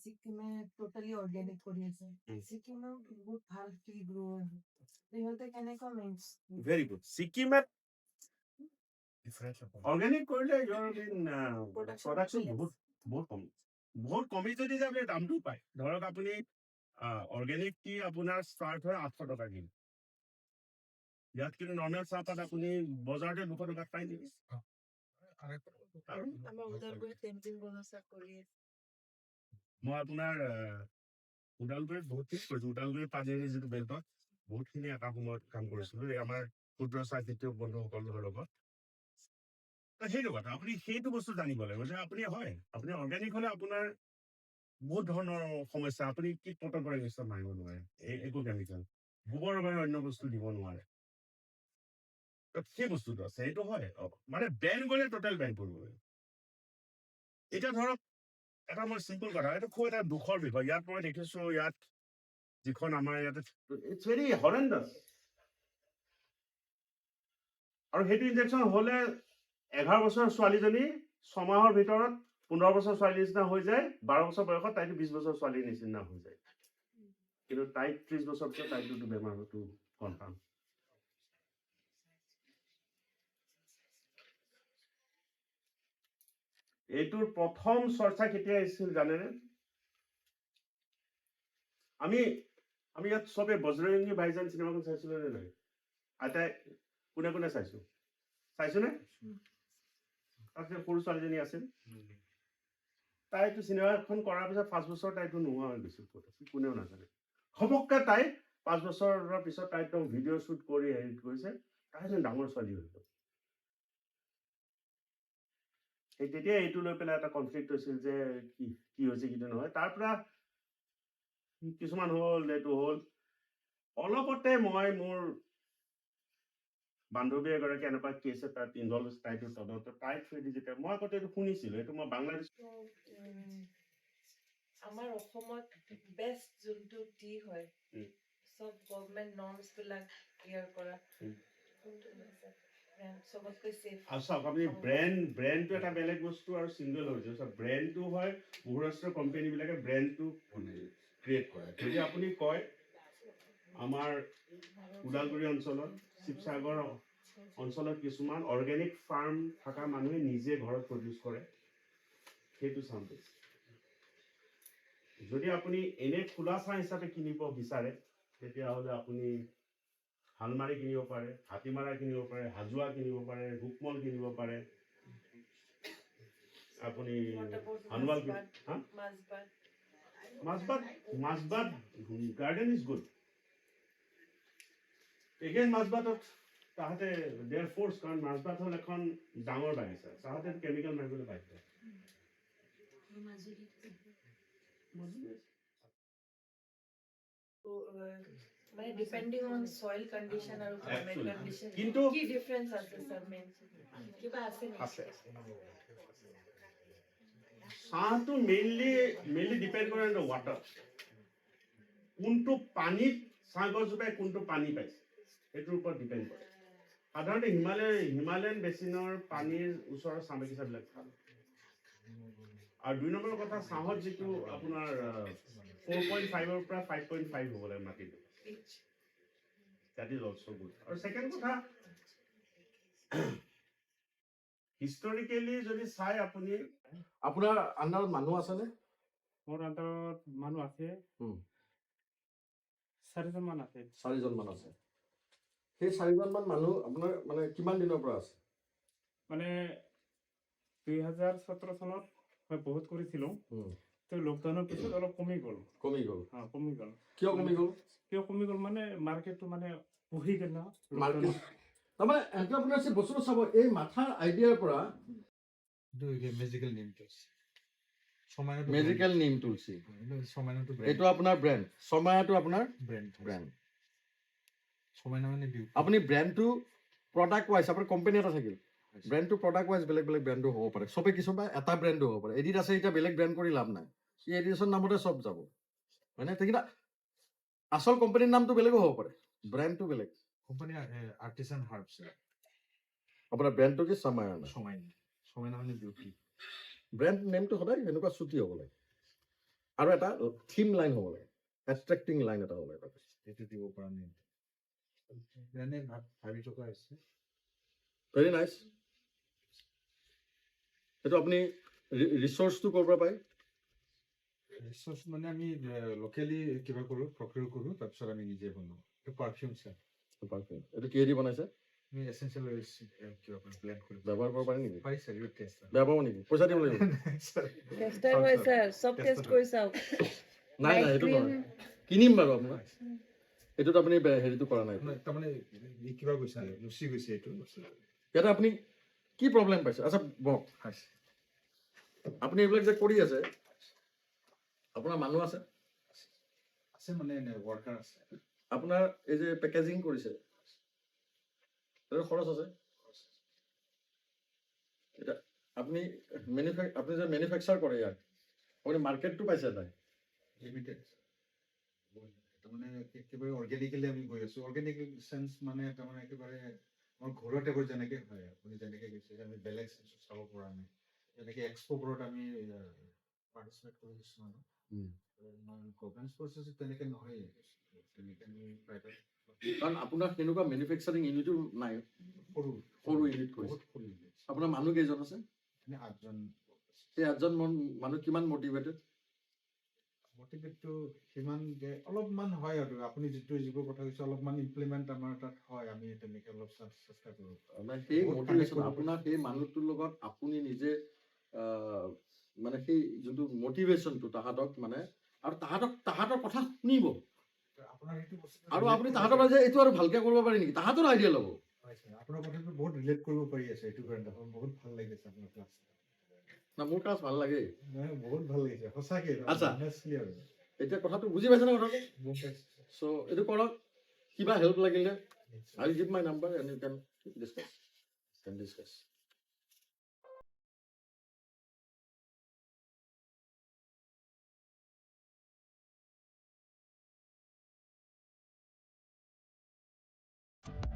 সিকিমে totally organic কৰি আছে সিকিমে বহুত ভাল টি গ্ৰো ইহঁতে কেনেকুৱা মেইনছ ভেৰি গুড সিকিমত অৰ্গেনিক কৰিলে প্ৰডাকশ্যন বহুত কমি যদি যে আপুনি দামটো পায় ধৰক আপুনি অৰ্গেনিক টি আপোনাৰ ষ্টাৰ্ট হয় 800 টকা কিলো ইয়াত কিন্তু নৰ্মেল চাহপাত আপুনি বজাৰতে 200 টকাত পাই নেকি আমাৰ উদালগুৰি টেম্পিং বনচা কৰি মই আপোনাৰ ওদালগুৰিত বহুতখিনি কৰিছোঁ ওদালগুৰি পানীৰ যিটো বেল্টত বহুতখিনি এটা সময়ত কাম কৰিছিলোঁ এই আমাৰ ক্ষুদ্ৰ চাহ খেতিয়ক বন্ধুসকলৰ লগত সেইটো কথা আপুনি সেইটো বস্তু জানিব লাগিব যে আপুনি হয় আপুনি অৰ্গেনিক হলে আপোনাৰ বহুত ধৰণৰ সমস্যা আপুনি কীট পতংগৰ নিশ্চয় মাৰিব নোৱাৰে একো কেমিকেল গোবৰ বাবে অন্য বস্তু দিব নোৱাৰে সেই বস্তুটো আছে সেইটো হয় মানে বেন গ'লে টোটেল বেন কৰিব এতিয়া ধৰক এটা মই চিম্পল কথা এইটো খুব এটা দুখৰ বিষয় ইয়াত মই দেখিছো ইয়াত যিখন আমাৰ ইয়াতে ইটছ ভেৰি হৰেণ্ডাছ আৰু সেইটো ইনজেকশ্যন হলে 11 বছৰৰ ছোৱালীজনী 6 মাহৰ ভিতৰত 15 বছৰ ছোৱালীৰ নিচিনা হৈ যায় 12 বছৰ বয়সত তাইতো 20 বছৰ ছোৱালীৰ নিচিনা হৈ যায় কিন্তু তাইক 30 বছৰ পিছত তাইতো বেমাৰ হয়তো কনফাৰ্ম এইটোৰ প্ৰথম চৰ্চা কেতিয়া আহিছিল জানেনে আমি ইয়াত চবে বজৰংগী ভাইজান চিনেমাখন চাইছিলো নে নাই আটাই কোনে কোনে চাইছোনে তাত যে সৰু ছোৱালীজনী আছিল তাইতো চিনেমাখন কৰাৰ পিছত 5 বছৰ তাইতো নোহোৱা হৈ গৈছিল কোনেও নাজানে ঘপককে তাই 5 বছৰৰ পিছত তাই একদম ভিডিঅ' শ্বুট কৰি হেৰি কৰিছে তাই যেন ডাঙৰ ছোৱালী হৈ গ'ল তেতিয়া এইটো লৈ পেলাই এটা কনফ্লিক্ট হৈছিল যে কি হৈছে কি নহয় তাৰ পৰা কিছুমান হ'ল এইটো হ'ল অলপতে মই মোৰ বান্ধৱী এগৰাকী এনেকুৱা কেছ এটাত ইনভলভ তাইতো তদন্ত তাই থৈ দি যেতিয়া মই আগতে এইটো শুনিছিলো এইটো মই বাংলাদেশ আমাৰ অসমত বেষ্ট যোনটো টি হয় সব গভৰ্ণমেণ্ট নৰ্মছ বিলাক ক্লিয়াৰ কৰা চবতকৈ সেফ চাওক আপুনি ব্ৰেণ্ডটো এটা বেলেগ বস্তু আৰু চিংগল হৈছে ব্ৰেণ্ডটো হয় বহুৰাষ্ট্ৰীয় কোম্পানী বিলাকে ব্ৰেণ্ডটো ক্ৰিয়েট কৰে যদি আপুনি কয় আমাৰ ওদালগুৰি অঞ্চলত শিৱসাগৰ অঞ্চলত কিছুমান অৰ্গেনিক ফাৰ্ম থকা মানুহে নিজে ঘৰত প্ৰডিউচ কৰে সেইটো চাম্পল যদি আপুনি এনে খোলা চাহ হিচাপে কিনিব বিচাৰে তেতিয়াহ'লে আপুনি হালমাৰি কিনিব পাৰে হাতীমাৰা কিনিব পাৰে হাজোৱা কিনিব পাৰে ৰুকমল কিনিব পাৰে আপুনি হানৱাল মাছবাদ গাৰ্ডেন ইজ গুড এগেইন মাছবাদত তাহাঁতে দেয়াৰ ফ'ৰ্চ কাৰণ মাছবাদ হ'ল এখন ডাঙৰ বাগিচা তাহাঁতে কেমিকেল মাৰিবলৈ বাধ্য মানে ডিপেন্ডিং অন সয়েল কন্ডিশন আৰু ক্লাইমেট কন্ডিশন কিন্তু কি ডিফাৰেন্স আছে স্যাৰ মেইন কিবা আছে চাহটো মেইনলি ডিপেন্ড কৰে অন দ্য ৱাটাৰ কোনটো পানীত চাহ গছজোপাই কোনটো পানী পাইছে সেইটোৰ ওপৰত ডিপেণ্ড কৰে সাধাৰণতে হিমালয়ান বেচিনৰ পানীৰ ওচৰৰ চাহ বাগিচাবিলাক ভাল আৰু 2 নম্বৰ কথা চাহত যিটো আপোনাৰ 4.5ৰ পৰা 5.5 হ'ব লাগে মাটিটো that is also good আৰু সেকেন্ড কথা হিষ্টৰিকেলি যদি চাই আপুনি আপোনাৰ আন্দাৰত মানুহ আছেনে মোৰ আন্দাৰত মানুহ আছে 4জন মান আছে সেই 4জন মান মানুহ আপোনাৰ মানে কিমান দিনৰ পৰা আছে মানে 2017 চনত মই বহুত কৰিছিলো তো লকডাউনৰ পিছত অলপ কমি গ'ল কিয় কমি গ'ল মানে মাৰ্কেটটো মানে বহি গ'ল না মাৰ্কেট তাৰমানে এন্টাৰপ্ৰেনাৰশ্বিপ বস্তুটো চাব এই মাথাৰ আইডিয়াৰ পৰা মেজিকেল নিম তুলসী এইটো আপোনাৰ ব্ৰেণ্ড শৰ্মাটো আপোনাৰ ব্ৰেণ্ড আপুনি ব্ৰেণ্ডটো প্ৰডাক্ট ৱাইজ আপোনাৰ কোম্পানী এটা থাকিল ব্ৰেণ্ডটো প্ৰডাক্ট ৱাইজ বেলেগ বেলেগ ব্ৰেণ্ডো হ'ব পাৰে চবে কিছুমান এটা ব্ৰেণ্ডো হ'ব পাৰে এডিট আছে এতিয়া বেলেগ ব্ৰেণ্ড কৰি লাভ নাই এই এডিশ্যন নামতে চব যাব হয়নে তেতিয়া আচল কোম্পানীৰ নামটো বেলেগো হ'ব পাৰে ব্ৰেণ্ডটো বেলেগ কোম্পানী আৰ্টিসান হাৰ্বছ আপোনাৰ ব্ৰেণ্ডটো কি সমায়না সমায়না মানে বিউটি ব্ৰেণ্ড নেমটো সদায় এনেকুৱা চুটি হ'ব লাগে আৰু এটা থিম লাইন হ'ব লাগে, এট্ৰেক্টিং লাইন এটা হ'ব লাগে তাতে। সেইটো দিব পৰা নাই এনে ভাবি থকা হৈছে ভেৰি নাইচ। সেইটো আপুনি ৰিচৰ্চটো ক'ৰ পৰা পায়? ৰিচৰ্চ মানে আমি লোকেলি কিবা কৰোঁ, প্ৰকিউৰ কৰোঁ, তাৰপিছত আমি নিজে বনাওঁ। এইটো পাৰফিউম চাৰ। পাৰফিউম এইটো কিহেদি বনাইছে? আমি এচেঞ্চিয়েল অইলছ কিবা ব্লেণ্ড কৰি ব্যৱহাৰ কৰিব পাৰি নেকি? পাৰি ছাৰ, এইটো টেষ্ট বেয়া পাব নেকি? পইচা দিব লাগিব? টেষ্টাৰ হয় স্যাৰ, সব টেষ্ট কৰি চাওক। নাই নাই, সেইটো নহয়, কিনিম বাৰু আপোনাৰ। এইটোত আপুনি হেৰিটো কৰা নাই? তাৰমানে কিবা গৈছে লুচি গৈছে এইটো ইয়াতে আপুনি কি প্ৰব্লেম পাইছে? আচ্ছা বক, আপুনি এইবিলাক যে কৰি আছে, আপোনাৰ মানুহ আছে? আছে মানে ৱৰ্কাৰ আছে। আপোনাৰ এই যে পেকেজিং কৰিছে, এইটো খৰচ আছে? এতিয়া আপুনি আপুনি যে মেনুফেকচাৰ কৰে ইয়াত, আপুনি মাৰ্কেটটো পাইছে নাই? লিমিটেড। তাৰমানে একেবাৰে অৰ্গেনিকেলি আমি গৈ আছোঁ। অৰ্গেনিক চেঞ্চ মানে তাৰমানে একেবাৰে আমাৰ ঘৰৰ টাইপৰ যেনেকৈ হয়, আপুনি যেনেকৈ গৈছে আমি বেলেগ চেঞ্চ চাব পৰা নাই। যেনেকৈ এক্সপ'বোৰত আমি পাৰ্টিচিপেট কৰি কিছুমানো গভৰ্ণমেণ্ট প্ৰচেছ তেনেকৈ নহয়, তেনেকৈ আমি প্ৰাইভেট। কাৰণ আপোনাৰ তেনেকুৱা মেনুফেকচাৰিং ইউনিটো নাই, সৰু সৰু ইউনিট কৰিছে। বহুত সৰু ইউনিট। আপোনাৰ মানুহ কেইজন আছে? মানে 8জন। সেই 8জন মানুহ কিমান মটিভেটেড? মটিভেটটো সিমান যে অলপমান হয় আৰু আপুনি যিবোৰ কথা কৈছে অলপমান ইমপ্লিমেণ্ট আমাৰ তাত হয়, আমি তেনেকৈ অলপ চেষ্টা কৰোঁ। সেই মটিভেশ্যন আপোনাৰ সেই মানুহটোৰ লগত আপুনি নিজে মানে সেই যোনটো মটিভেশ্যনটো তাহাঁতক মানে, আৰু তাহাঁতৰ কথা শুনিব, আপোনাৰ সেইটো বস্তু আৰু আপুনি তাহাঁতৰ যে এইটো আৰু ভালকে কৰিব পাৰি নেকি, তাহাঁতৰ আইডিয়া ল'ব। আপোনাৰ কথাটো বহুত ৰিলেট কৰিব পাৰি আছে, এইটো কাৰণে বহুত ভাল লাগিছে আপোনাৰ ক্লাছ। না মোৰ ক্লাছ ভাল লাগে, বহুত ভাল লাগিছে সঁচাকে। আচ্ছা আৰু এতিয়া কথাটো বুজি পাইছে না কথাটো? চ' এইটো কৰক, কিবা হেল্প লাগিলে I give my number and you can discuss.